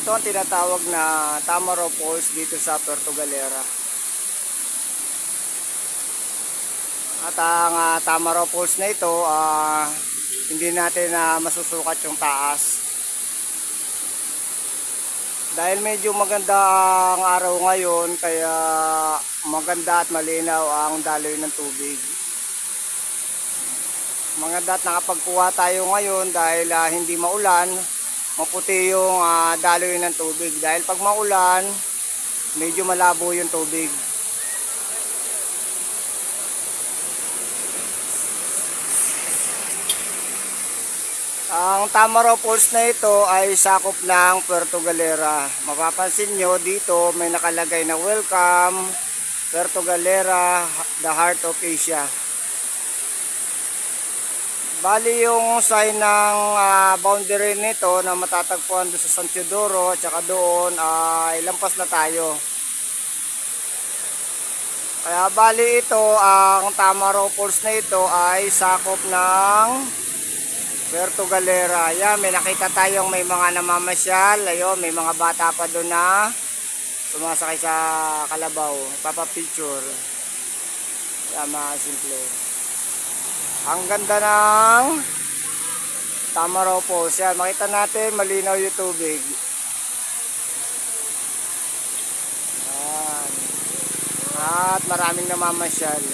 Ito ang tinatawag na Tamaraw Falls dito sa Puerto Galera. At ang Tamaraw Falls na ito, hindi natin masusukat yung taas. Dahil medyo maganda ang araw ngayon, kaya maganda at malinaw ang daloy ng tubig. Maganda at nakapagkuha tayo ngayon dahil hindi maulan, maputi yung daloy ng tubig. Dahil pag maulan, medyo malabo yung tubig. Ang Tamaraw Falls na ito ay sakop ng Puerto Galera. Mapapansin nyo dito may nakalagay na welcome Puerto Galera, the heart of Asia. Bali yung sign ng boundary nito na matatagpuan doon sa San Teodoro at saka doon ay lampas na tayo. Kaya bali ito, ang Tamaraw Falls na ito ay sakop ng Puerto Galera. Yan, may nakita tayong may mga namamasyal. Ayun, may mga bata pa doon na sumasakay sa kalabaw. Papa-picture. Yan, mga simple. Ang ganda ng Tamaraw Falls. Yan, makita natin, malinaw yung tubig. Yan. At maraming namamasyal.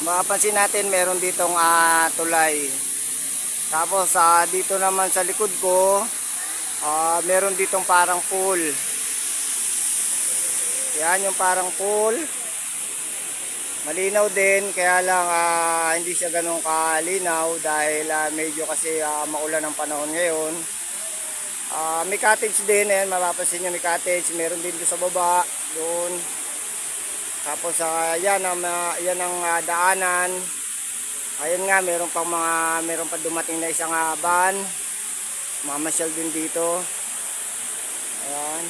Mapapansin natin meron ditong tulay. Tapos dito naman sa likod ko, meron ditong parang pool. Yan yung parang pool. Malinaw din, kaya lang hindi siya ganun kalinaw dahil medyo kasi maulan ang panahon ngayon. May cottage din, ayan, mapapansin nyo may cottage. Meron din doon sa baba, doon. Tapos yan ang daanan. Ayun nga, meron pa dumating na isang van. Mamasyal din dito. Ayan.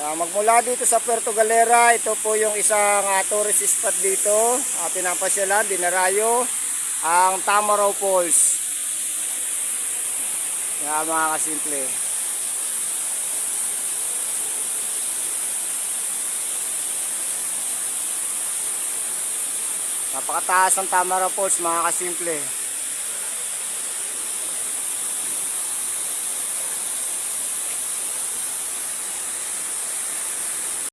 Magmula dito sa Puerto Galera, ito po yung isang tourist spot dito. Pinapasyalan, dinarayo ang Tamaraw Falls. Yan mga kasimple. Napakataas ng Tamaraw Falls mga kasimple.